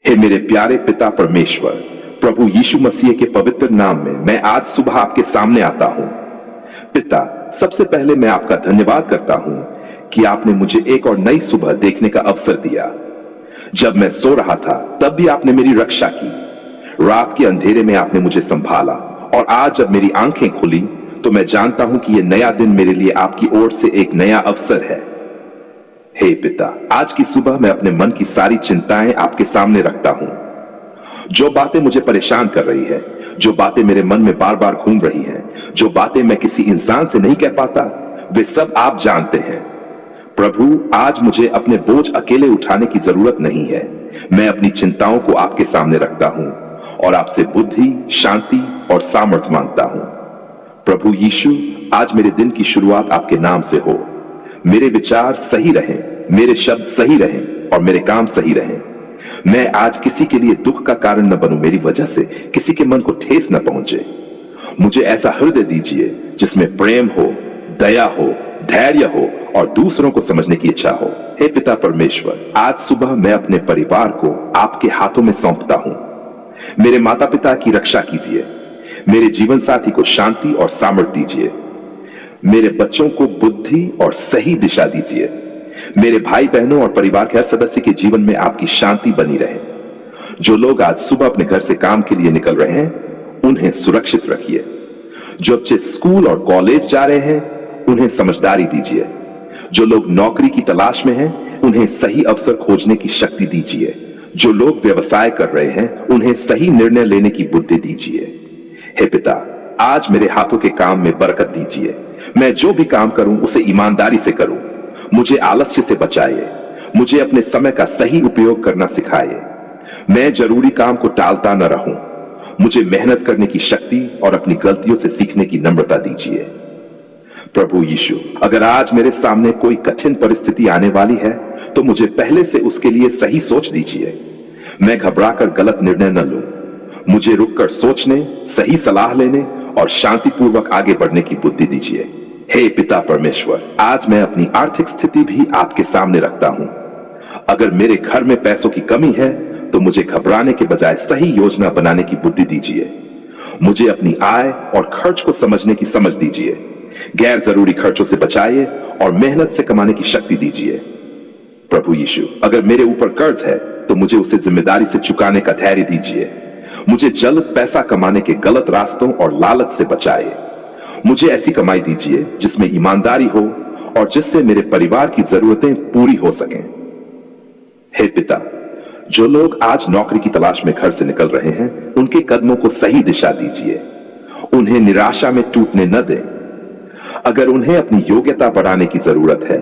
हे मेरे प्यारे पिता परमेश्वर, प्रभु यीशु मसीह के पवित्र नाम में मैं आज सुबह आपके सामने आता हूं। पिता, सबसे पहले मैं आपका धन्यवाद करता हूं कि आपने मुझे एक और नई सुबह देखने का अवसर दिया। जब मैं सो रहा था तब भी आपने मेरी रक्षा की। रात के अंधेरे में आपने मुझे संभाला और आज जब मेरी आंखें खुली तो मैं जानता हूं कि यह नया दिन मेरे लिए आपकी ओर से एक नया अवसर है। हे पिता, आज की सुबह मैं अपने मन की सारी चिंताएं आपके सामने रखता हूं। जो बातें मुझे परेशान कर रही है, जो बातें मेरे मन में बार बार घूम रही हैं, जो बातें मैं किसी इंसान से नहीं कह पाता, वे सब आप जानते हैं। प्रभु, आज मुझे अपने बोझ अकेले उठाने की जरूरत नहीं है। मैं अपनी चिंताओं को आपके सामने रखता हूं और आपसे बुद्धि, शांति और सामर्थ मांगता हूं। प्रभु यीशु, आज मेरे दिन की शुरुआत आपके नाम से हो। मेरे विचार सही रहें, मेरे शब्द सही रहें और मेरे काम सही रहें। मैं आज किसी के लिए दुख का कारण न बनूं, मेरी वजह से किसी के मन को ठेस न पहुंचे। मुझे ऐसा हृदय दीजिए जिसमें प्रेम हो, दया हो, धैर्य हो और दूसरों को समझने की इच्छा हो। हे पिता परमेश्वर, आज सुबह मैं अपने परिवार को आपके हाथों में सौंपता हूं। मेरे माता पिता की रक्षा कीजिए, मेरे जीवन साथी को शांति और सामर्थ्य दीजिए, मेरे बच्चों को बुद्धि और सही दिशा दीजिए। मेरे भाई बहनों और परिवार के हर सदस्य के जीवन में आपकी शांति बनी रहे। जो लोग आज सुबह अपने घर से काम के लिए निकल रहे हैं, उन्हें सुरक्षित रखिए। जो बच्चे स्कूल और कॉलेज जा रहे हैं, उन्हें समझदारी दीजिए। जो लोग नौकरी की तलाश में हैं, उन्हें सही अवसर खोजने की शक्ति दीजिए। जो लोग व्यवसाय कर रहे हैं, उन्हें सही निर्णय लेने की बुद्धि दीजिए। हे पिता, आज मेरे हाथों के काम में बरकत दीजिए। मैं जो भी काम करूं उसे ईमानदारी से करूं। मुझे आलस्य से बचाइए। मुझे अपने समय का सही उपयोग करना सिखाइए। मैं जरूरी काम को टालता न रहूं। मुझे मेहनत करने की शक्ति और अपनी गलतियों से सीखने की नम्रता दीजिए। प्रभु यीशु, अगर आज मेरे सामने कोई कठिन परिस्थिति आने वाली है तो मुझे पहले से उसके लिए सही सोच दीजिए। मैं घबराकर गलत निर्णय न लूं। मुझे रुककर सोचने, सही सलाह लेने और शांतिपूर्वक आगे बढ़ने की बुद्धि दीजिए। हे पिता परमेश्वर, आज मैं अपनी आर्थिक स्थिति भी आपके सामने रखता हूं। अगर मेरे घर में पैसों की कमी है तो मुझे घबराने के बजाय सही योजना बनाने की बुद्धि दीजिए। मुझे अपनी आय और खर्च को समझने की समझ दीजिए। गैर जरूरी खर्चों से बचाइए और मेहनत से कमाने की शक्ति दीजिए। प्रभु यीशु, अगर मेरे ऊपर कर्ज है तो मुझे उसे जिम्मेदारी से चुकाने का धैर्य दीजिए। मुझे जल्द पैसा कमाने के गलत रास्तों और लालच से बचाइए। मुझे ऐसी कमाई दीजिए जिसमें ईमानदारी हो और जिससे मेरे परिवार की जरूरतें पूरी हो सकें। हे पिता, जो लोग आज नौकरी की तलाश में घर से निकल रहे हैं, उनके कदमों को सही दिशा दीजिए। उन्हें निराशा में टूटने न दें। अगर उन्हें अपनी योग्यता बढ़ाने की जरूरत है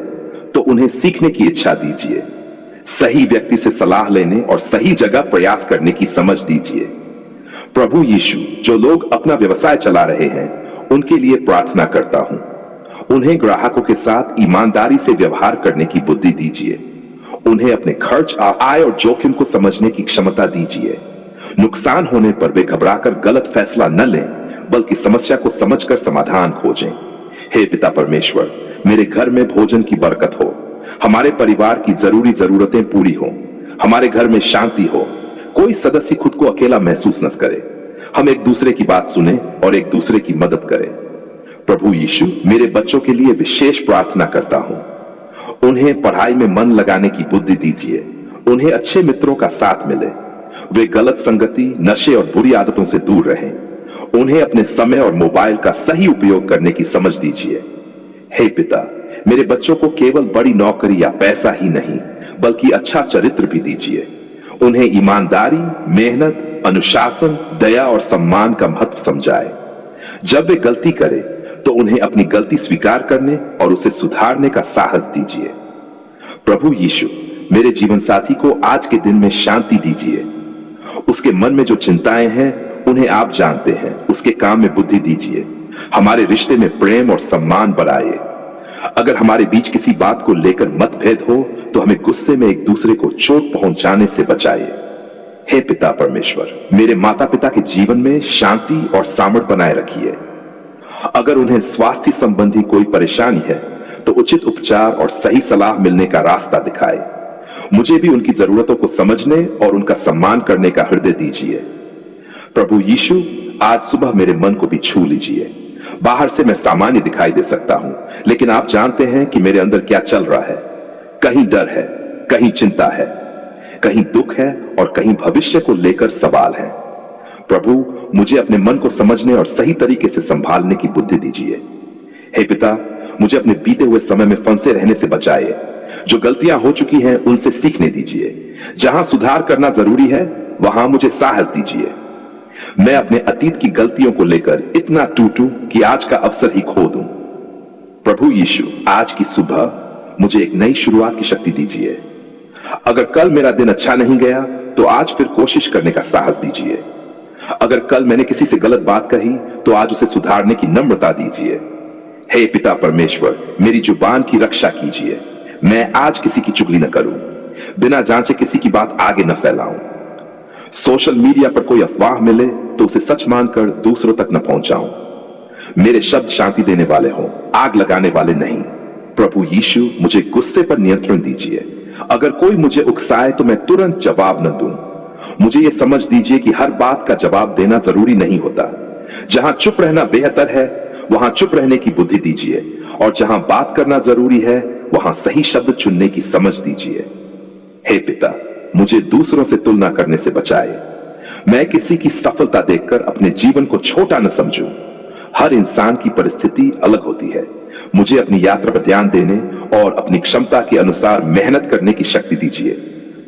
तो उन्हें सीखने की इच्छा दीजिए। सही व्यक्ति से सलाह लेने और सही जगह प्रयास करने की समझ दीजिए। प्रभु यीशु, जो लोग अपना व्यवसाय चला रहे हैं, उनके लिए प्रार्थना करता हूं। उन्हें ग्राहकों के साथ ईमानदारी से व्यवहार करने की बुद्धि दीजिए। उन्हें अपने खर्च, आय और जोखिम को समझने की क्षमता दीजिए। नुकसान होने पर वे घबराकर गलत फैसला न लें, बल्कि समस्या को समझकर समाधान खोजें। हे पिता परमेश्वर, मेरे घर में भोजन की बरकत हो। हमारे परिवार की जरूरी जरूरतें पूरी हो। हमारे घर में शांति हो। कोई सदस्य खुद को अकेला महसूस न करे। हम एक दूसरे की बात सुने और एक दूसरे की मदद करें। प्रभु यीशु, मेरे बच्चों के लिए विशेष प्रार्थना करता हूं। उन्हें पढ़ाई में मन लगाने की बुद्धि दीजिए। उन्हें अच्छे मित्रों का साथ मिले। वे गलत संगति, नशे और बुरी आदतों से दूर रहें। उन्हें अपने समय और मोबाइल का सही उपयोग करने की समझ दीजिए। हे पिता, मेरे बच्चों को केवल बड़ी नौकरी या पैसा ही नहीं, बल्कि अच्छा चरित्र भी दीजिए। उन्हें ईमानदारी, मेहनत, अनुशासन, दया और सम्मान का महत्व समझाए। जब वे गलती करें तो उन्हें अपनी गलती स्वीकार करने और उसे सुधारने का साहस दीजिए। प्रभु यीशु, मेरे जीवन साथी को आज के दिन में शांति दीजिए। उसके मन में जो चिंताएं हैं उन्हें आप जानते हैं। उसके काम में बुद्धि दीजिए। हमारे रिश्ते में प्रेम और सम्मान बढ़ाइए। अगर हमारे बीच किसी बात को लेकर मतभेद हो तो हमें गुस्से में एक दूसरे को चोट पहुंचाने से बचाइए। हे पिता परमेश्वर, मेरे माता पिता के जीवन में शांति और सामर्थ्य बनाए रखिए। अगर उन्हें स्वास्थ्य संबंधी कोई परेशानी है तो उचित उपचार और सही सलाह मिलने का रास्ता दिखाए। मुझे भी उनकी जरूरतों को समझने और उनका सम्मान करने का हृदय दीजिए। प्रभु यीशु, आज सुबह मेरे मन को भी छू लीजिए। बाहर से मैं सामान्य दिखाई दे सकता हूं, लेकिन आप जानते हैं कि मेरे अंदर क्या चल रहा है। कहीं डर है, कहीं चिंता है, कहीं दुख है और कहीं भविष्य को लेकर सवाल है। प्रभु, मुझे अपने मन को समझने और सही तरीके से संभालने की बुद्धि दीजिए। हे पिता, मुझे अपने बीते हुए समय में फंसे रहने से बचाइए। जो गलतियां हो चुकी हैं उनसे सीखने दीजिए। जहां सुधार करना जरूरी है वहां मुझे साहस दीजिए। मैं अपने अतीत की गलतियों को लेकर इतना टूटूं कि आज का अवसर ही खो दूं। प्रभु यीशु, आज की सुबह मुझे एक नई शुरुआत की शक्ति दीजिए। अगर कल मेरा दिन अच्छा नहीं गया तो आज फिर कोशिश करने का साहस दीजिए। अगर कल मैंने किसी से गलत बात कही तो आज उसे सुधारने की नम्रता दीजिए। हे पिता परमेश्वर, मेरी जुबान की रक्षा कीजिए। मैं आज किसी की चुगली न करूं, बिना जांचे किसी की बात आगे न फैलाऊं। सोशल मीडिया पर कोई अफवाह मिले तो उसे सच मानकर दूसरों तक न पहुंचाऊं। मेरे शब्द शांति देने वाले हों, आग लगाने वाले नहीं। प्रभु यीशु, मुझे गुस्से पर नियंत्रण दीजिए। अगर कोई मुझे उकसाए तो मैं तुरंत जवाब न दूं। मुझे यह समझ दीजिए कि हर बात का जवाब देना जरूरी नहीं होता। जहां चुप रहना बेहतर है वहां चुप रहने की बुद्धि दीजिए, और जहां बात करना जरूरी है वहां सही शब्द चुनने की समझ दीजिए। हे पिता, मुझे दूसरों से तुलना करने से बचाए। मैं किसी की सफलता देखकर अपने जीवन को छोटा न समझूं। हर इंसान की परिस्थिति अलग होती है। मुझे अपनी यात्रा पर ध्यान देने और अपनी क्षमता के अनुसार मेहनत करने की शक्ति दीजिए।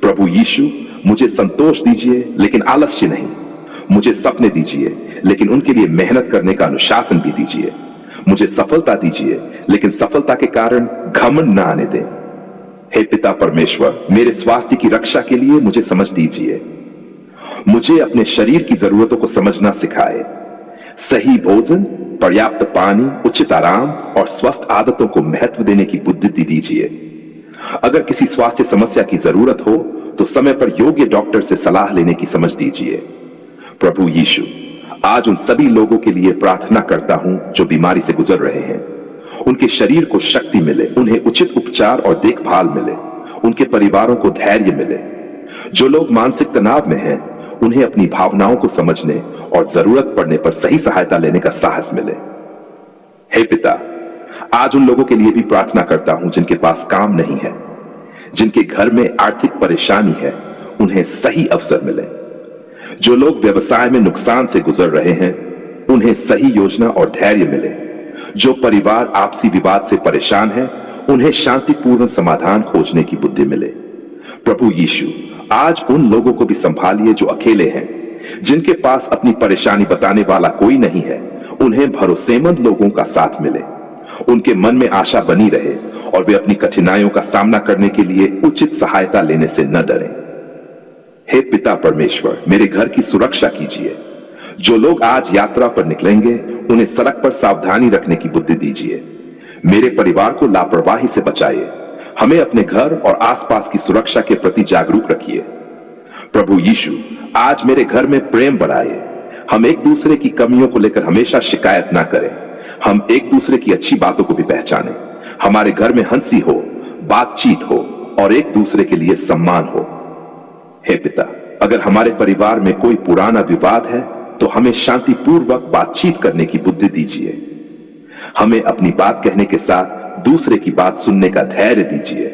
प्रभु यीशु, मुझे संतोष दीजिए लेकिन आलस्य नहीं। मुझे सपने दीजिए लेकिन उनके लिए मेहनत करने का अनुशासन भी दीजिए। मुझे सफलता दीजिए लेकिन सफलता के कारण घमंड न आने दें। हे पिता परमेश्वर, मेरे स्वास्थ्य की रक्षा के लिए मुझे समझ दीजिए। मुझे अपने शरीर की जरूरतों को समझना सिखाए। सही भोजन, पर्याप्त पानी, उचित आराम और स्वस्थ आदतों को महत्व देने की बुद्धि दीजिए। अगर किसी स्वास्थ्य समस्या की जरूरत हो तो समय पर योग्य डॉक्टर से सलाह लेने की समझ दीजिए। प्रभु यीशु, आज उन सभी लोगों के लिए प्रार्थना करता हूं जो बीमारी से गुजर रहे हैं। उनके शरीर को शक्ति मिले, उन्हें उचित उपचार और देखभाल मिले, उनके परिवारों को धैर्य मिले। जो लोग मानसिक तनाव में हैं, उन्हें अपनी भावनाओं को समझने और जरूरत पड़ने पर सही सहायता लेने का साहस मिले। हे पिता, आज उन लोगों के लिए भी प्रार्थना करता हूं जिनके पास काम नहीं है, जिनके घर में आर्थिक परेशानी है, उन्हें सही अवसर मिले। जो लोग व्यवसाय में नुकसान से गुजर रहे हैं, उन्हें सही योजना और धैर्य मिले। जो परिवार आपसी विवाद से परेशान है, उन्हें शांतिपूर्ण समाधान खोजने की बुद्धि मिले। प्रभु यीशु, आज उन लोगों को भी संभालिए जो अकेले हैं, जिनके पास अपनी परेशानी बताने वाला कोई नहीं है, उन्हें भरोसेमंद लोगों का साथ मिले। उनके मन में आशा बनी रहे और वे अपनी कठिनाइयों का सामना करने के लिए उचित सहायता लेने से न डरें। हे पिता परमेश्वर, मेरे घर की सुरक्षा कीजिए। जो लोग आज यात्रा पर निकलेंगे, उन्हें सड़क पर सावधानी रखने की बुद्धि दीजिए। मेरे परिवार को लापरवाही से बचाइए। हमें अपने घर और आसपास की सुरक्षा के प्रति जागरूक रखिए। प्रभु यीशु, आज मेरे घर में प्रेम बढ़ाइए। हम एक दूसरे की कमियों को लेकर हमेशा शिकायत ना करें। हम एक दूसरे की अच्छी बातों को भी पहचानें। हमारे घर में हंसी हो, बातचीत हो और एक दूसरे के लिए सम्मान हो। हे पिता, अगर हमारे परिवार में कोई पुराना विवाद है तो हमें शांतिपूर्वक बातचीत करने की बुद्धि दीजिए। हमें अपनी बात कहने के साथ दूसरे की बात सुनने का धैर्य दीजिए।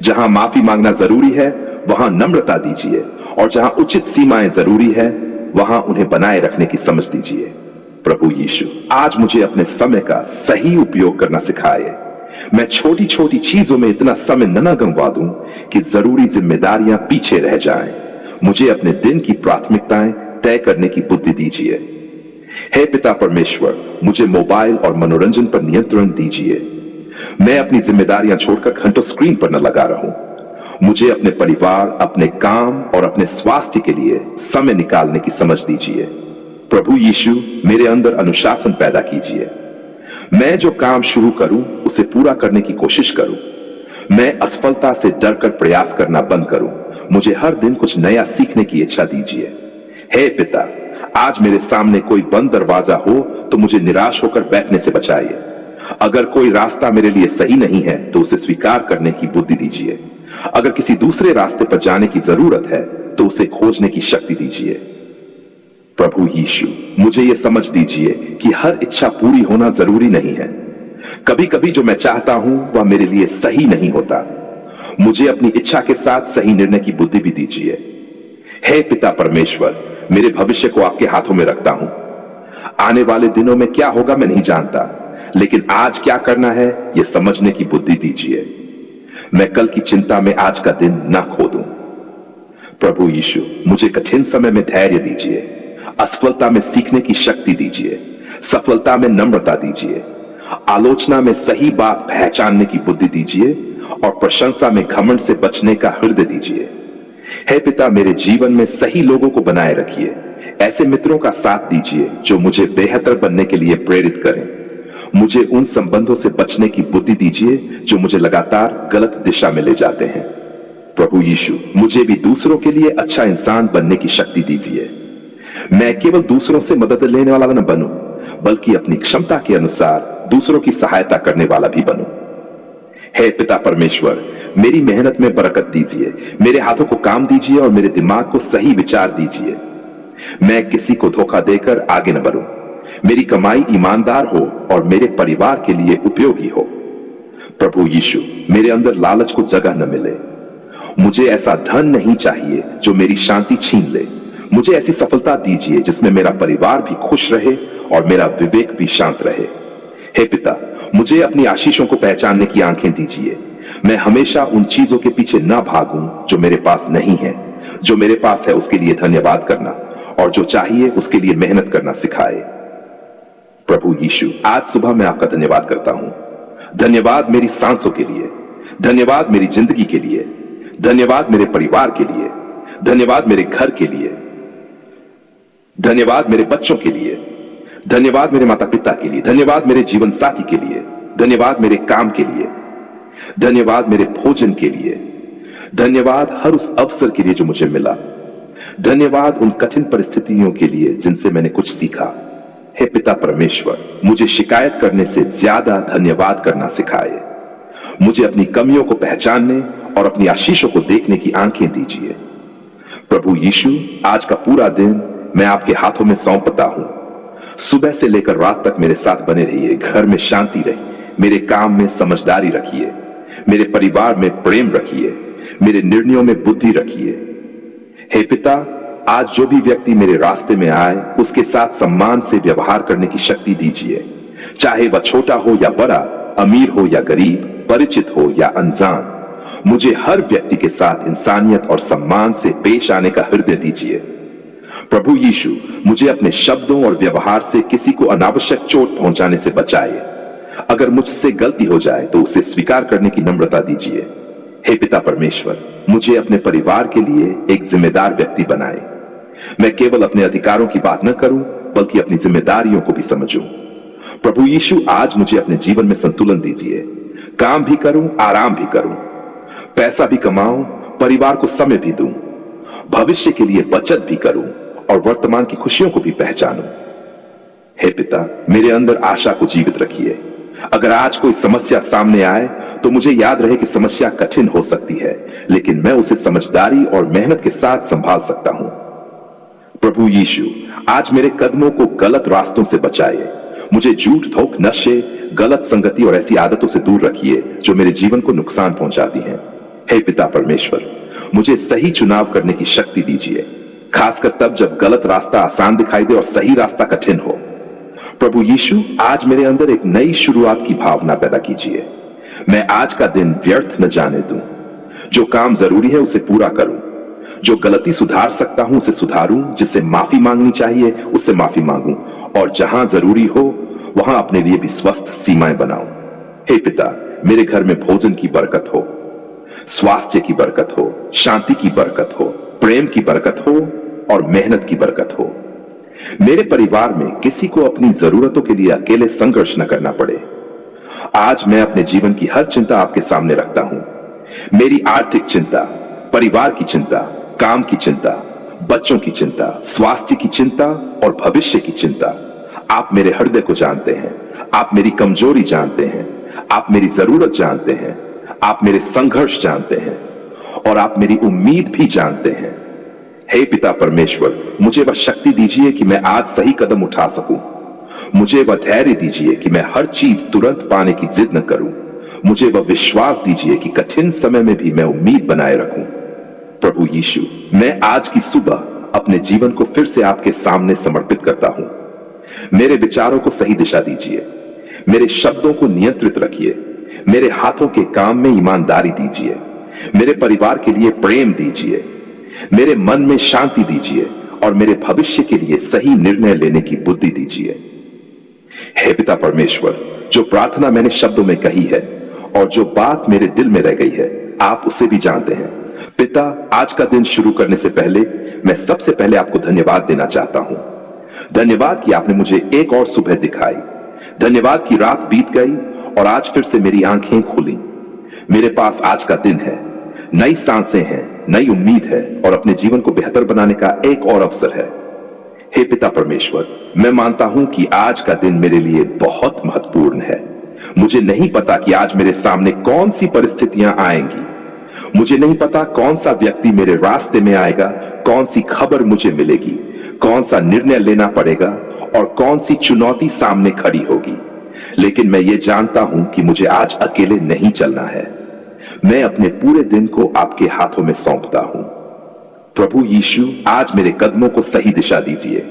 जहां माफी मांगना जरूरी है वहां नम्रता दीजिए, और जहां उचित सीमाएं जरूरी है वहां उन्हें बनाए रखने की समझ दीजिए। प्रभु यीशु, आज मुझे अपने समय का सही उपयोग करना सिखाए। मैं छोटी छोटी चीजों में इतना समय न गंवा दूं कि जरूरी जिम्मेदारियां पीछे रह जाएं। मुझे अपने दिन की प्राथमिकताएं तय करने की बुद्धि दीजिए। हे पिता परमेश्वर, मुझे मोबाइल और मनोरंजन पर नियंत्रण दीजिए। मैं अपनी जिम्मेदारियां छोड़कर घंटों स्क्रीन पर न लगा रहूं। मुझे अपने परिवार, अपने काम और अपने स्वास्थ्य के लिए समय निकालने की समझ दीजिए। प्रभु यीशु, मेरे अंदर अनुशासन पैदा कीजिए। मैं जो काम शुरू करूं उसे पूरा करने की कोशिश करूं। मैं असफलता से डरकर प्रयास करना बंद करूं। मुझे हर दिन कुछ नया सीखने की इच्छा दीजिए। हे पिता, आज मेरे सामने कोई बंद दरवाजा हो तो मुझे निराश होकर बैठने से बचाइए। अगर कोई रास्ता मेरे लिए सही नहीं है तो उसे स्वीकार करने की बुद्धि दीजिए। अगर किसी दूसरे रास्ते पर जाने की जरूरत है तो उसे खोजने की शक्ति दीजिए। प्रभु यीशु, मुझे यह समझ दीजिए कि हर इच्छा पूरी होना जरूरी नहीं है। कभी कभी जो मैं चाहता हूं वह मेरे लिए सही नहीं होता। मुझे अपनी इच्छा के साथ सही निर्णय की बुद्धि भी दीजिए। हे पिता परमेश्वर, मेरे भविष्य को आपके हाथों में रखता हूं। आने वाले दिनों में क्या होगा मैं नहीं जानता, लेकिन आज क्या करना है यह समझने की बुद्धि दीजिए। मैं कल की चिंता में आज का दिन ना खो दूं। प्रभु यीशु, मुझे कठिन समय में धैर्य दीजिए, असफलता में सीखने की शक्ति दीजिए, सफलता में नम्रता दीजिए, आलोचना में सही बात पहचानने की बुद्धि दीजिए और प्रशंसा में घमंड से बचने का हृदय दीजिए। हे पिता, मेरे जीवन में सही लोगों को बनाए रखिए। ऐसे मित्रों का साथ दीजिए जो मुझे बेहतर बनने के लिए प्रेरित करें। मुझे उन संबंधों से बचने की बुद्धि दीजिए जो मुझे लगातार गलत दिशा में ले जाते हैं। प्रभु यीशु, मुझे भी दूसरों के लिए अच्छा इंसान बनने की शक्ति दीजिए। मैं केवल दूसरों से मदद लेने वाला न बनूं, बल्कि अपनी क्षमता के अनुसार दूसरों की सहायता करने वाला भी बनूं। हे पिता परमेश्वर, मेरी मेहनत में बरकत दीजिए, मेरे हाथों को काम दीजिए और मेरे दिमाग को सही विचार दीजिए। मैं किसी को धोखा देकर आगे न बढ़ूं। मेरी कमाई ईमानदार हो और मेरे परिवार के लिए उपयोगी हो। प्रभु यीशु, मेरे अंदर लालच को जगह न मिले। मुझे ऐसा धन नहीं चाहिए जो मेरी शांति छीन ले। मुझे ऐसी सफलता दीजिए जिसमें मेरा परिवार भी खुश रहे और मेरा विवेक भी शांत रहे। हे पिता, मुझे अपनी आशीषों को पहचानने की आंखें दीजिए। मैं हमेशा उन चीजों के पीछे ना भागूं जो मेरे पास नहीं है। जो मेरे पास है उसके लिए धन्यवाद करना और जो चाहिए उसके लिए मेहनत करना सिखाए। प्रभु यीशु, आज सुबह मैं आपका धन्यवाद करता हूं। धन्यवाद मेरी सांसों के लिए, धन्यवाद मेरी जिंदगी के लिए, धन्यवाद मेरे परिवार के लिए, धन्यवाद मेरे घर के लिए, धन्यवाद मेरे बच्चों के लिए, धन्यवाद मेरे माता पिता के लिए, धन्यवाद मेरे जीवन साथी के लिए, धन्यवाद मेरे काम के लिए, धन्यवाद मेरे भोजन के लिए, धन्यवाद हर उस अवसर के लिए जो मुझे मिला, धन्यवाद उन कठिन परिस्थितियों के लिए जिनसे मैंने कुछ सीखा। हे पिता परमेश्वर, मुझे शिकायत करने से ज्यादा धन्यवाद करना सिखाए। मुझे अपनी कमियों को पहचानने और अपनी आशीषों को देखने की आंखें दीजिए। प्रभु यीशु, आज का पूरा दिन मैं आपके हाथों में सौंपता हूं। सुबह से लेकर रात तक मेरे साथ बने रहिए। घर में शांति रहे, मेरे काम में समझदारी रखिए, मेरे परिवार में प्रेम रखिए, मेरे निर्णयों में बुद्धि रखिए। हे पिता, आज जो भी व्यक्ति मेरे रास्ते में आए उसके साथ सम्मान से व्यवहार करने की शक्ति दीजिए। चाहे वह छोटा हो या बड़ा, अमीर हो या गरीब, परिचित हो या अनजान, मुझे हर व्यक्ति के साथ इंसानियत और सम्मान से पेश आने का हृदय दीजिए। प्रभु यीशु, मुझे अपने शब्दों और व्यवहार से किसी को अनावश्यक चोट पहुंचाने से बचाए। अगर मुझसे गलती हो जाए तो उसे स्वीकार करने की नम्रता दीजिए। हे पिता परमेश्वर, मुझे अपने परिवार के लिए एक जिम्मेदार व्यक्ति बनाए। मैं केवल अपने अधिकारों की बात न करूं, बल्कि अपनी जिम्मेदारियों को भी समझूं। प्रभु यीशु, आज मुझे अपने जीवन में संतुलन दीजिए। काम भी करूं, आराम भी करूं, पैसा भी कमाऊं, परिवार को समय भी दूं, भविष्य के लिए बचत भी करूं और वर्तमान की खुशियों को भी पहचानूं। हे पिता, मेरे अंदर आशा को जीवित रखिए। अगर आज कोई समस्या सामने आए तो मुझे याद रहे कि समस्या कठिन हो सकती है, लेकिन मैं उसे समझदारी और मेहनत के साथ संभाल सकता हूं। प्रभु यीशु, आज मेरे कदमों को गलत रास्तों से बचाइए। मुझे झूठ, धोख, नशे, गलत संगति और ऐसी आदतों से दूर रखिए जो मेरे जीवन को नुकसान पहुंचाती हैं। हे पिता परमेश्वर, मुझे सही चुनाव करने की शक्ति दीजिए, खासकर तब जब गलत रास्ता आसान दिखाई दे और सही रास्ता कठिन हो। प्रभु यीशु, आज मेरे अंदर एक नई शुरुआत की भावना पैदा कीजिए। मैं आज का दिन व्यर्थ न जाने दूं। जो काम जरूरी है उसे पूरा करूं, जो गलती सुधार सकता हूं उसे सुधारूं, जिससे माफी मांगनी चाहिए उससे माफी मांगूं और जहां जरूरी हो वहां अपने लिए भी स्वस्थ सीमाएं बनाऊं। हे पिता, मेरे घर में भोजन की बरकत हो, स्वास्थ्य की बरकत हो, शांति की बरकत हो, प्रेम की बरकत हो और मेहनत की बरकत हो। मेरे परिवार में किसी को अपनी जरूरतों के लिए अकेले संघर्ष न करना पड़े। आज मैं अपने जीवन की हर चिंता आपके सामने रखता हूं। मेरी आर्थिक चिंता, परिवार की चिंता, काम की चिंता, बच्चों की चिंता, स्वास्थ्य की चिंता और भविष्य की चिंता। आप मेरे हृदय को जानते हैं, आप मेरी कमजोरी जानते हैं, आप मेरी जरूरत जानते हैं, आप मेरे संघर्ष जानते हैं। और आप मेरी उम्मीद भी जानते हैं। हे पिता परमेश्वर, मुझे वह शक्ति दीजिए कि मैं आज सही कदम उठा सकूं। मुझे वह धैर्य दीजिए कि मैं हर चीज तुरंत पाने की जिद न करूं। मुझे वह विश्वास दीजिए कि कठिन समय में भी मैं उम्मीद बनाए रखूं। प्रभु यीशु, मैं आज की सुबह अपने जीवन को फिर से आपके सामने समर्पित करता हूं। मेरे विचारों को सही दिशा दीजिए, मेरे शब्दों को नियंत्रित रखिए, मेरे हाथों के काम में ईमानदारी दीजिए, मेरे परिवार के लिए प्रेम दीजिए, मेरे मन में शांति दीजिए और मेरे भविष्य के लिए सही निर्णय लेने की बुद्धि दीजिए। हे पिता परमेश्वर, जो प्रार्थना मैंने शब्दों में कही है और जो बात मेरे दिल में रह गई है, आप उसे भी जानते हैं। पिता, आज का दिन शुरू करने से पहले मैं सबसे पहले आपको धन्यवाद देना चाहता हूं। धन्यवाद कि आपने मुझे एक और सुबह दिखाई। धन्यवाद कि रात बीत गई और आज फिर से मेरी आंखें खुली। मेरे पास आज का दिन है, नई सांसें हैं, नई उम्मीद है और अपने जीवन को बेहतर बनाने का एक और अवसर है। हे पिता परमेश्वर, मैं मानता हूं कि आज का दिन मेरे लिए बहुत महत्वपूर्ण है। मुझे नहीं पता कि आज मेरे सामने कौन सी परिस्थितियां आएंगी। मुझे नहीं पता कौन सा व्यक्ति मेरे रास्ते में आएगा, कौन सी खबर मुझे मिलेगी, कौन सा निर्णय लेना पड़ेगा और कौन सी चुनौती सामने खड़ी होगी। लेकिन मैं ये जानता हूं कि मुझे आज अकेले नहीं चलना है। मैं अपने पूरे दिन को आपके हाथों में सौंपता हूं। प्रभु यीशु, आज मेरे कदमों को सही दिशा दीजिए,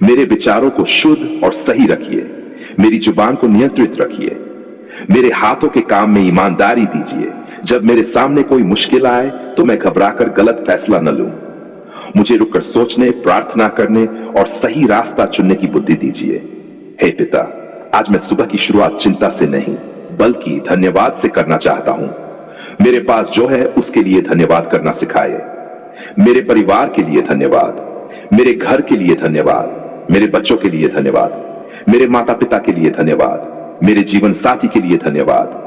मेरे विचारों को शुद्ध और सही रखिए, मेरी जुबान को नियंत्रित रखिए, मेरे हाथों के काम में ईमानदारी दीजिए। जब मेरे सामने कोई मुश्किल आए तो मैं घबराकर गलत फैसला न लूं। मुझे रुककर सोचने, प्रार्थना करने और सही रास्ता चुनने की बुद्धि दीजिए। हे पिता, आज मैं सुबह की शुरुआत चिंता से नहीं बल्कि धन्यवाद से करना चाहता हूं। मेरे पास जो है उसके लिए धन्यवाद करना सिखाए। मेरे परिवार के लिए धन्यवाद, मेरे घर के लिए धन्यवाद, मेरे बच्चों के लिए धन्यवाद, मेरे माता पिता के लिए धन्यवाद, मेरे जीवन साथी के लिए धन्यवाद,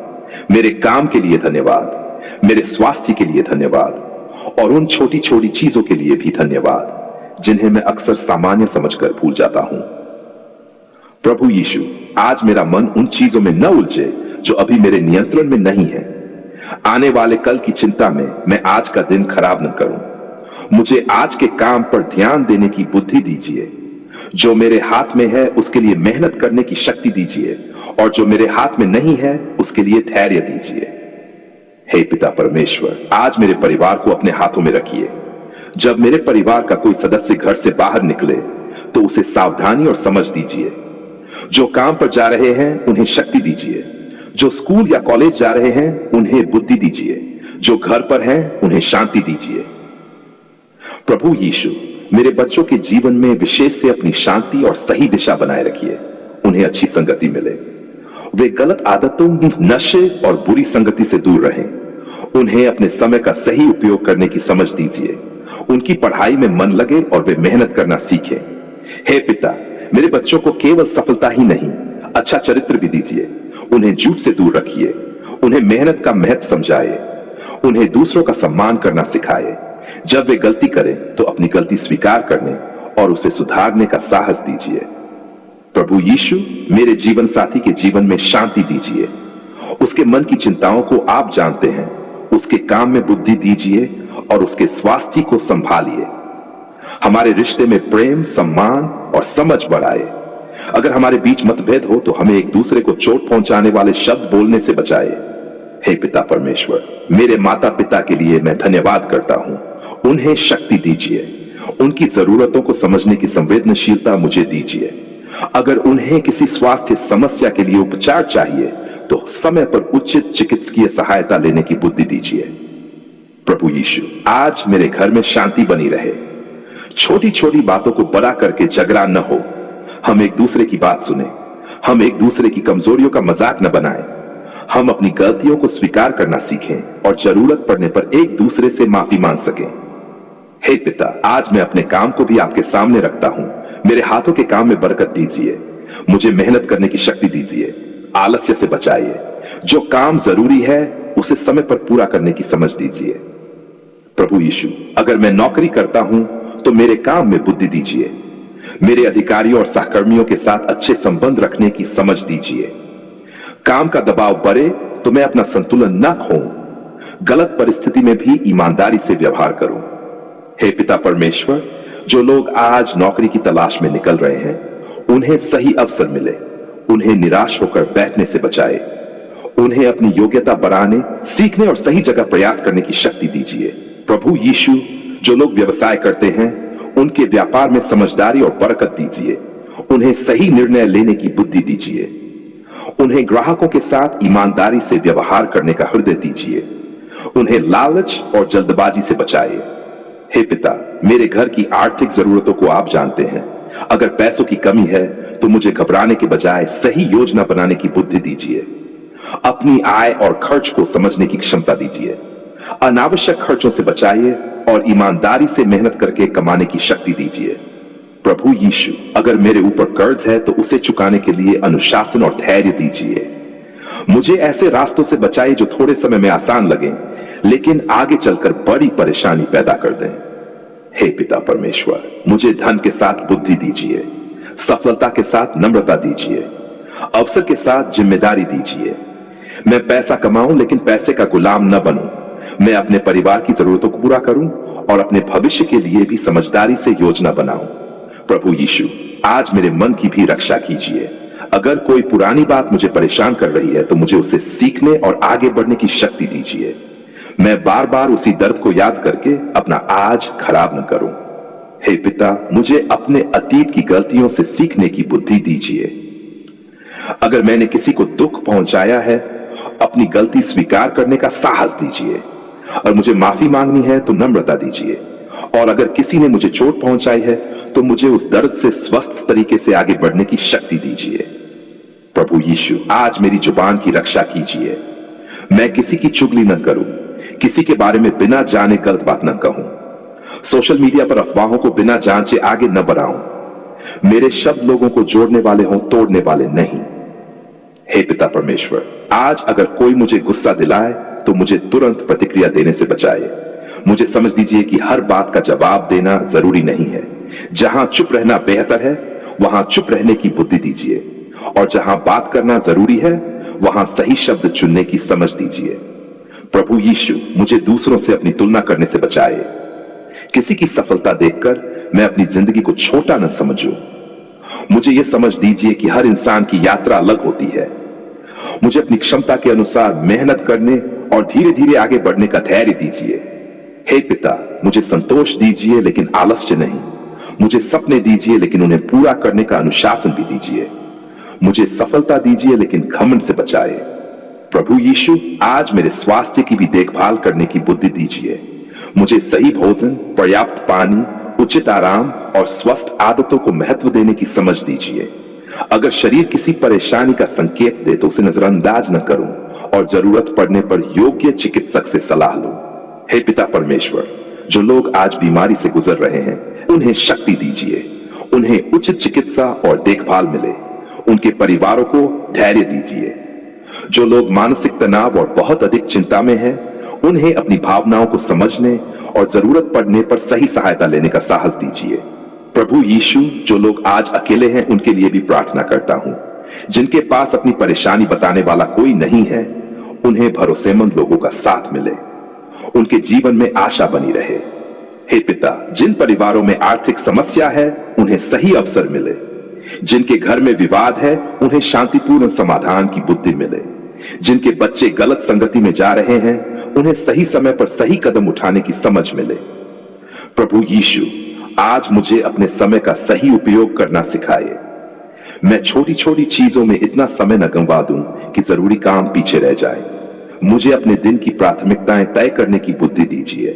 मेरे काम के लिए धन्यवाद, मेरे स्वास्थ्य के लिए धन्यवाद और उन छोटी छोटी चीजों के लिए भी धन्यवाद जिन्हें मैं अक्सर सामान्य समझकर भूल जाता हूं। प्रभु यीशु, आज मेरा मन उन चीजों में न उलझे जो अभी मेरे नियंत्रण में नहीं है। आने वाले कल की चिंता में मैं आज का दिन खराब न करूं। मुझे आज के काम पर ध्यान देने की बुद्धि दीजिए। जो मेरे हाथ में है उसके लिए मेहनत करने की शक्ति दीजिए और जो मेरे हाथ में नहीं है उसके लिए धैर्य दीजिए। हे पिता परमेश्वर, आज मेरे परिवार को अपने हाथों में रखिए। जब मेरे परिवार का कोई सदस्य घर से बाहर निकले तो उसे सावधानी और समझ दीजिए। जो काम पर जा रहे हैं उन्हें शक्ति दीजिए। जो स्कूल या कॉलेज जा रहे हैं उन्हें बुद्धि दीजिए। जो घर पर हैं उन्हें शांति दीजिए। प्रभु यीशु, मेरे बच्चों के जीवन में विशेष से अपनी शांति और सही दिशा बनाए रखिए। उन्हें अच्छी संगति मिले, वे गलत आदतों, नशे और बुरी संगति से दूर रहें। उन्हें अपने समय का सही उपयोग करने की समझ दीजिए। उनकी पढ़ाई में मन लगे और वे मेहनत करना सीखें। हे पिता, मेरे बच्चों को केवल सफलता ही नहीं, अच्छा चरित्र भी दीजिए। उन्हें झूठ से दूर रखिए। उन्हें मेहनत का महत्व समझाए। उन्हें दूसरों का सम्मान करना सिखाए। जब वे गलती करें तो अपनी गलती स्वीकार करने और उसे सुधारने का साहस दीजिए। प्रभु यीशु, मेरे जीवन साथी के जीवन में शांति दीजिए। उसके मन की चिंताओं को आप जानते हैं। उसके काम में बुद्धि दीजिए और उसके स्वास्थ्य को संभालिए। हमारे रिश्ते में प्रेम, सम्मान और समझ बढ़ाए। अगर हमारे बीच मतभेद हो तो हमें एक दूसरे को चोट पहुंचाने वाले शब्द बोलने से बचाए। हे पिता परमेश्वर, मेरे माता पिता के लिए मैं धन्यवाद करता हूं। उन्हें शक्ति दीजिए। उनकी जरूरतों को समझने की संवेदनशीलता मुझे दीजिए। अगर उन्हें किसी स्वास्थ्य समस्या के लिए उपचार चाहिए तो समय पर उचित चिकित्सकीय सहायता लेने की बुद्धि दीजिए। प्रभु यीशु, आज मेरे घर में शांति बनी रहे। छोटी छोटी बातों को बड़ा करके झगड़ा न हो। हम एक दूसरे की बात सुने। हम एक दूसरे की कमजोरियों का मजाक न बनाएं। हम अपनी गलतियों को स्वीकार करना सीखें और जरूरत पड़ने पर एक दूसरे से माफी मांग सकें। हे पिता, आज मैं अपने काम को भी आपके सामने रखता हूं। मेरे हाथों के काम में बरकत दीजिए। मुझे मेहनत करने की शक्ति दीजिए। आलस्य से बचाइए। जो काम जरूरी है उसे समय पर पूरा करने की समझ दीजिए। प्रभु यीशु, अगर मैं नौकरी करता हूं तो मेरे काम में बुद्धि दीजिए। मेरे अधिकारियों और सहकर्मियों के साथ अच्छे संबंध रखने की समझ दीजिए। काम का दबाव बढ़े तो मैं अपना संतुलन न खोऊं। गलत परिस्थिति में भी ईमानदारी से व्यवहार करूं। हे पिता परमेश्वर, जो लोग आज नौकरी की तलाश में निकल रहे हैं, उन्हें सही अवसर मिले, उन्हें निराश होकर बैठने से बचाए, उन्हें अपनी योग्यता बढ़ाने, सीखने और सही जगह प्रयास करने की शक्ति दीजिए। प्रभु यीशु, जो लोग व्यवसाय करते हैं, उनके व्यापार में समझदारी और बरकत दीजिए, उन्हें सही निर्णय लेने की बुद्धि दीजिए, उन्हें ग्राहकों के साथ ईमानदारी से व्यवहार करने का हृदय दीजिए, उन्हें लालच और जल्दबाजी से बचाए। हे पिता, मेरे घर की आर्थिक जरूरतों को आप जानते हैं। अगर पैसों की कमी है तो मुझे घबराने के बजाय सही योजना बनाने की बुद्धि दीजिए। अपनी आय और खर्च को समझने की क्षमता दीजिए। अनावश्यक खर्चों से बचाइए और ईमानदारी से मेहनत करके कमाने की शक्ति दीजिए। प्रभु यीशु, अगर मेरे ऊपर कर्ज है तो उसे चुकाने के लिए अनुशासन और धैर्य दीजिए। मुझे ऐसे रास्तों से बचाइए जो थोड़े समय में आसान लगें, लेकिन आगे चलकर बड़ी परेशानी पैदा कर दें। हे पिता परमेश्वर, मुझे धन के साथ बुद्धि दीजिए, सफलता के साथ नम्रता दीजिए, अवसर के साथ जिम्मेदारी दीजिए। मैं पैसा कमाऊं लेकिन पैसे का गुलाम न बनूं। मैं अपने परिवार की जरूरतों को पूरा करूं और अपने भविष्य के लिए भी समझदारी से योजना बनाऊं। प्रभु यीशु, आज मेरे मन की भी रक्षा कीजिए। अगर कोई पुरानी बात मुझे परेशान कर रही है तो मुझे उसे सीखने और आगे बढ़ने की शक्ति दीजिए। मैं बार बार उसी दर्द को याद करके अपना आज खराब न करूं। हे पिता, मुझे अपने अतीत की गलतियों से सीखने की बुद्धि दीजिए। अगर मैंने किसी को दुख पहुंचाया है, अपनी गलती स्वीकार करने का साहस दीजिए और मुझे माफी मांगनी है तो नम्रता दीजिए। और अगर किसी ने मुझे चोट पहुंचाई है तो मुझे उस दर्द से स्वस्थ तरीके से आगे बढ़ने की शक्ति दीजिए। प्रभु यीशु, आज मेरी जुबान की रक्षा कीजिए। मैं किसी की चुगली न करूं, किसी के बारे में बिना जाने गलत बात न कहूं, सोशल मीडिया पर अफवाहों को बिना जांचे आगे न बढ़ाऊं। मेरे शब्द लोगों को जोड़ने वाले हों, तोड़ने वाले नहीं। हे पिता परमेश्वर, आज अगर कोई मुझे गुस्सा दिलाए तो मुझे तुरंत प्रतिक्रिया देने से बचाए। मुझे समझ दीजिए कि हर बात का जवाब देना जरूरी नहीं है। जहां चुप रहना बेहतर है, वहां चुप रहने की बुद्धि दीजिए, और जहां बात करना जरूरी है, वहां सही शब्द चुनने की समझ दीजिए। प्रभु यीशु, मुझे दूसरों से अपनी तुलना करने से बचाए। किसी की सफलता देखकर मैं अपनी जिंदगी को छोटा न समझूं। मुझे यह समझ दीजिए कि हर इंसान की यात्रा अलग होती है। मुझे अपनी क्षमता के अनुसार मेहनत करने और धीरे धीरे आगे बढ़ने का धैर्य दीजिए। हे पिता, मुझे संतोष दीजिए लेकिन आलस्य नहीं। मुझे सपने दीजिए लेकिन उन्हें पूरा करने का अनुशासन भी दीजिए। मुझे सफलता दीजिए लेकिन घमंड से बचाए। प्रभु यीशु, आज मेरे स्वास्थ्य की भी देखभाल करने की बुद्धि दीजिए। मुझे सही भोजन, पर्याप्त पानी, उचित आराम और स्वस्थ आदतों को महत्व देने की समझ दीजिए। अगर शरीर किसी परेशानी का संकेत दे तो उसे नजरअंदाज न करूं और जरूरत पड़ने पर योग्य चिकित्सक से सलाह लूं। हे पिता परमेश्वर, जो लोग आज बीमारी से गुजर रहे हैं, उन्हें शक्ति दीजिए, उन्हें उचित चिकित्सा और देखभाल मिले। उनके परिवारों को धैर्य दीजिए। जो लोग मानसिक तनाव और बहुत अधिक चिंता में हैं, उन्हें अपनी भावनाओं को समझने और जरूरत पड़ने पर सही सहायता लेने का साहस दीजिए। प्रभु यीशु, जो लोग आज अकेले हैं, उनके लिए भी प्रार्थना करता हूं। जिनके पास अपनी परेशानी बताने वाला कोई नहीं है, उन्हें भरोसेमंद लोगों का साथ मिले, उनके जीवन में आशा बनी रहे। हे पिता, जिन परिवारों में आर्थिक समस्या है, उन्हें सही अवसर मिले। जिनके घर में विवाद है, उन्हें शांतिपूर्ण समाधान की बुद्धि मिले। जिनके बच्चे गलत संगति में जा रहे हैं, उन्हें सही समय पर सही कदम उठाने की समझ मिले। प्रभु यीशु, आज मुझे अपने समय का सही उपयोग करना सिखाए। मैं छोटी छोटी चीजों में इतना समय न गंवा दूं कि जरूरी काम पीछे रह जाए। मुझे अपने दिन की प्राथमिकताएं तय करने की बुद्धि दीजिए।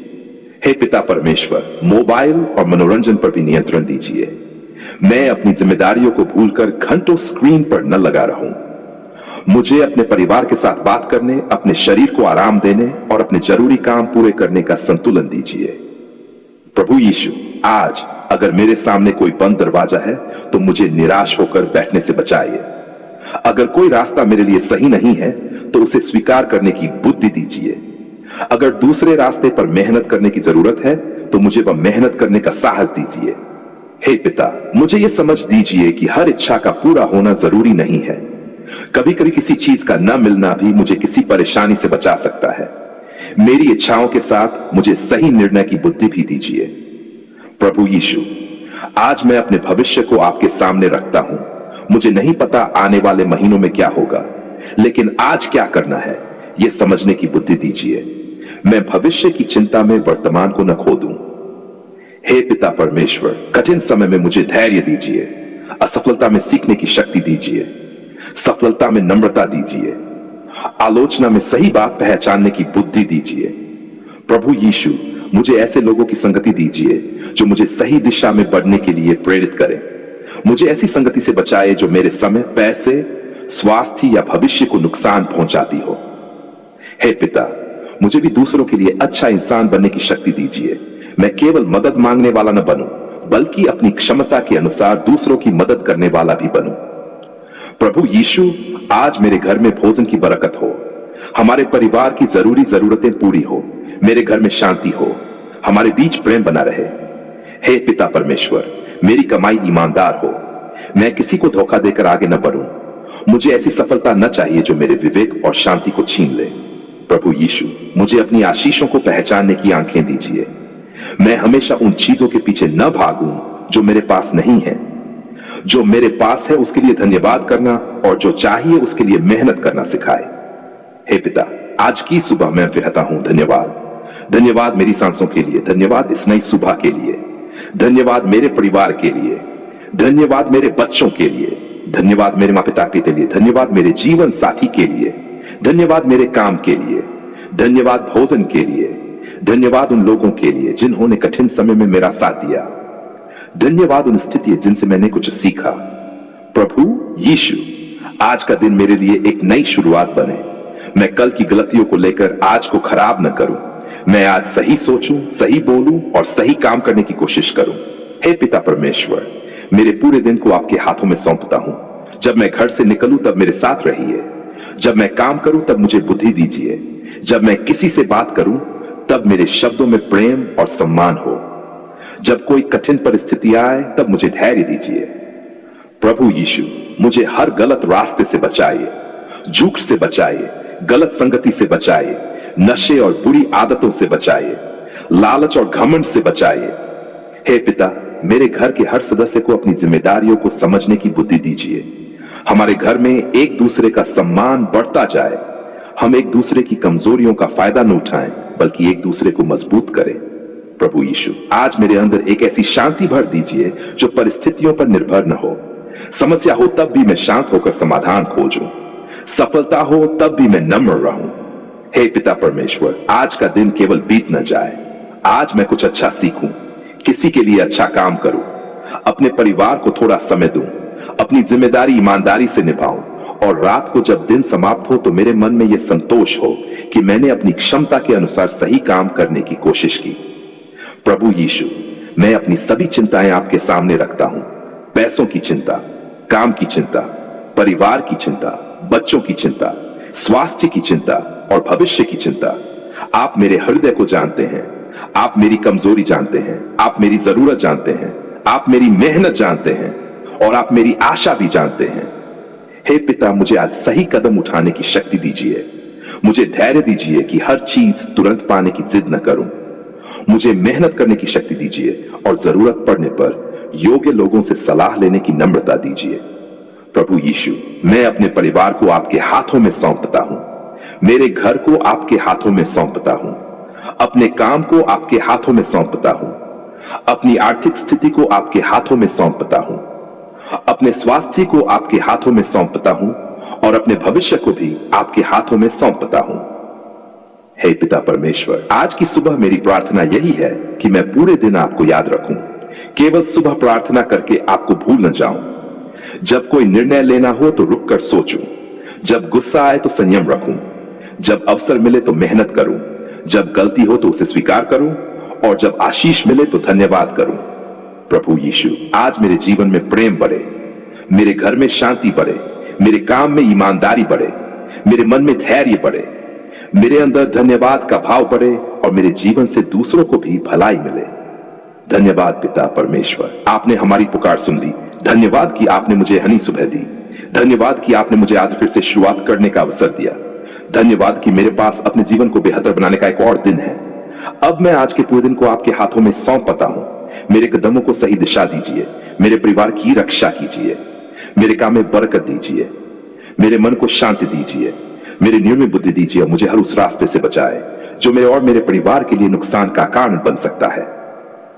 हे पिता परमेश्वर, मोबाइल और मनोरंजन पर भी नियंत्रण दीजिए। मैं अपनी जिम्मेदारियों को भूलकर घंटों स्क्रीन पर न लगा रहूं। मुझे अपने परिवार के साथ बात करने, अपने शरीर को आराम देने और अपने जरूरी काम पूरे करने का संतुलन दीजिए। प्रभु यीशु, आज अगर मेरे सामने कोई बंद दरवाजा है तो मुझे निराश होकर बैठने से बचाइए। अगर कोई रास्ता मेरे लिए सही नहीं है तो उसे स्वीकार करने की बुद्धि दीजिए। अगर दूसरे रास्ते पर मेहनत करने की जरूरत है तो मुझे वह मेहनत करने का साहस दीजिए। हे पिता, मुझे यह समझ दीजिए कि हर इच्छा का पूरा होना जरूरी नहीं है। कभी कभी किसी चीज का न मिलना भी मुझे किसी परेशानी से बचा सकता है। मेरी इच्छाओं के साथ मुझे सही निर्णय की बुद्धि भी दीजिए। प्रभु यीशु, आज मैं अपने भविष्य को आपके सामने रखता हूं। मुझे नहीं पता आने वाले महीनों में क्या होगा, लेकिन आज क्या करना है यह समझने की बुद्धि दीजिए। मैं भविष्य की चिंता में वर्तमान को न खो दूं। हे पिता परमेश्वर, कठिन समय में मुझे धैर्य दीजिए, असफलता में सीखने की शक्ति दीजिए, सफलता में नम्रता दीजिए, आलोचना में सही बात पहचानने की बुद्धि दीजिए। प्रभु यीशु, मुझे ऐसे लोगों की संगति दीजिए जो मुझे सही दिशा में बढ़ने के लिए प्रेरित करें। मुझे ऐसी संगति से बचाए जो मेरे समय, पैसे, स्वास्थ्य या भविष्य को नुकसान पहुंचाती हो। हे पिता, मुझे भी दूसरों के लिए अच्छा इंसान बनने की शक्ति दीजिए। मैं केवल मदद मांगने वाला न बनूं, बल्कि अपनी क्षमता के अनुसार दूसरों की मदद करने वाला भी बनूं। प्रभु यीशु, आज मेरे घर में भोजन की बरकत हो, हमारे परिवार की जरूरी जरूरतें पूरी हो, मेरे घर में शांति हो, हमारे बीच प्रेम बना रहे। हे पिता परमेश्वर, मेरी कमाई ईमानदार हो, मैं किसी को धोखा देकर आगे न बढ़ूं। मुझे ऐसी सफलता न चाहिए जो मेरे विवेक और शांति को छीन ले। प्रभु यीशु, मुझे अपनी आशीषों को पहचानने की आंखें दीजिए। मैं हमेशा उन चीजों के पीछे न भागूं जो मेरे पास नहीं है। जो मेरे पास है उसके लिए धन्यवाद करना और जो चाहिए उसके लिए मेहनत करना सिखाए। हे पिता, आज की सुबह मैं कहता हूं धन्यवाद। धन्यवाद मेरी सांसों के लिए, धन्यवाद इस नई सुबह के लिए, धन्यवाद मेरे परिवार के लिए, धन्यवाद मेरे बच्चों के लिए, धन्यवाद मेरे माता पिता के लिए, धन्यवाद मेरे जीवन साथी के लिए, धन्यवाद मेरे काम के लिए, धन्यवाद भोजन के लिए, धन्यवाद उन लोगों के लिए जिन्होंने कठिन समय में मेरा साथ दिया, धन्यवाद उन स्थितियां जिनसे मैंने कुछ सीखा। प्रभु यीशु, आज का दिन मेरे लिए एक नई शुरुआत बने। मैं कल की गलतियों को लेकर आज को खराब न करूं। मैं आज सही सोचूं, सही बोलूं और सही काम करने की कोशिश करूं। हे पिता परमेश्वर, मेरे पूरे दिन को आपके हाथों में सौंपता हूं। जब मैं घर से निकलूं तब मेरे साथ रहिए। जब मैं काम करूं तब मुझे बुद्धि दीजिए। जब मैं किसी से बात करूं तब मेरे शब्दों में प्रेम और सम्मान हो। जब कोई कठिन परिस्थिति आए तब मुझे धैर्य दीजिए। प्रभु यीशु, मुझे हर गलत रास्ते से बचाइए, झूठ से बचाइए, गलत संगति से बचाइए, नशे और बुरी आदतों से बचाइए, लालच और घमंड से बचाइए। हे पिता, मेरे घर के हर सदस्य को अपनी जिम्मेदारियों को समझने की बुद्धि दीजिए। हमारे घर में एक दूसरे का सम्मान बढ़ता जाए। हम एक दूसरे की कमजोरियों का फायदा न उठाएं, बल्कि एक दूसरे को मजबूत करें। प्रभु यीशु, आज मेरे अंदर एक ऐसी शांति भर दीजिए जो परिस्थितियों पर निर्भर न हो। समस्या हो तब भी मैं शांत होकर समाधान खोजूं। सफलता हो तब भी मैं नम्र रहूं। हे पिता परमेश्वर, आज का दिन केवल बीत न जाए। आज मैं कुछ अच्छा सीखूं, किसी के लिए अच्छा काम करूं, अपने परिवार को थोड़ा समय दूं, अपनी जिम्मेदारी ईमानदारी से निभाऊं और रात को जब दिन समाप्त हो तो मेरे मन में यह संतोष हो कि मैंने अपनी क्षमता के अनुसार सही काम करने की कोशिश की। प्रभु यीशु, मैं अपनी सभी चिंताएं आपके सामने रखता हूं। पैसों की चिंता, काम की चिंता, परिवार की चिंता, बच्चों की चिंता, स्वास्थ्य की चिंता और भविष्य की चिंता। आप मेरे हृदय को जानते हैं। आप मेरी कमजोरी जानते हैं। आप मेरी जरूरत जानते हैं। आप मेरी मेहनत जानते हैं और आप मेरी आशा भी जानते हैं। हे पिता, मुझे आज सही कदम उठाने की शक्ति दीजिए। मुझे धैर्य दीजिए कि हर चीज तुरंत पाने की जिद न करूं। मुझे मेहनत करने की शक्ति दीजिए और जरूरत पड़ने पर योग्य लोगों से सलाह लेने की नम्रता दीजिए। प्रभु यीशु, मैं अपने परिवार को आपके हाथों में सौंपता हूं। मेरे घर को आपके हाथों में सौंपता हूं। अपने काम को आपके हाथों में सौंपता हूं। अपनी आर्थिक स्थिति को आपके हाथों में सौंपता हूं। अपने स्वास्थ्य को आपके हाथों में सौंपता हूं और अपने भविष्य को भी आपके हाथों में सौंपता हूं। हे पिता परमेश्वर, आज की सुबह मेरी प्रार्थना यही है कि मैं पूरे दिन आपको याद रखूं। केवल सुबह प्रार्थना करके आपको भूल न जाऊं। जब कोई निर्णय लेना हो तो रुककर सोचूं। जब गुस्सा आए तो संयम रखूं। जब अवसर मिले तो मेहनत करूं। जब गलती हो तो उसे स्वीकार करूं और जब आशीष मिले तो धन्यवाद करूं। प्रभु यीशु, आज मेरे जीवन में प्रेम बढ़े, मेरे घर में शांति बढ़े, मेरे काम में ईमानदारी बढ़े, मेरे मन में धैर्य बढ़े, मेरे अंदर धन्यवाद का भाव बढ़े और मेरे जीवन से दूसरों को भी भलाई मिले। धन्यवाद पिता परमेश्वर, आपने हमारी पुकार सुन ली। धन्यवाद कि आपने मुझे हनी सुबह दी। धन्यवाद कि आपने मुझे आज फिर से शुरुआत करने का अवसर दिया। धन्यवाद कि मेरे पास अपने जीवन को बेहतर बनाने का एक और दिन है। अब मैं आज के पूरे दिन को आपके हाथों में सौंपता हूं। मेरे कदमों को सही दिशा दीजिए, मेरे परिवार की रक्षा कीजिए, मेरे काम में बरकत दीजिए, मेरे मन को शांति दीजिए, मेरे निर्णय में बुद्धि दीजिए, मुझे हर उस रास्ते से बचाए जो मेरे और मेरे परिवार के लिए नुकसान का कारण बन सकता है।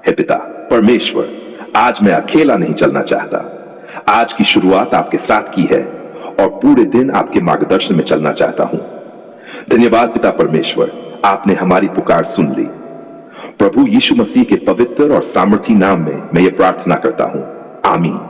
हे पिता परमेश्वर, आज मैं अकेला नहीं चलना चाहता। आज की शुरुआत आपके साथ की है और पूरे दिन आपके मार्गदर्शन में चलना चाहता हूं। धन्यवाद पिता परमेश्वर, आपने हमारी पुकार सुन ली। प्रभु यीशु मसीह के पवित्र और सामर्थी नाम में मैं ये प्रार्थना करता हूं, आमीन।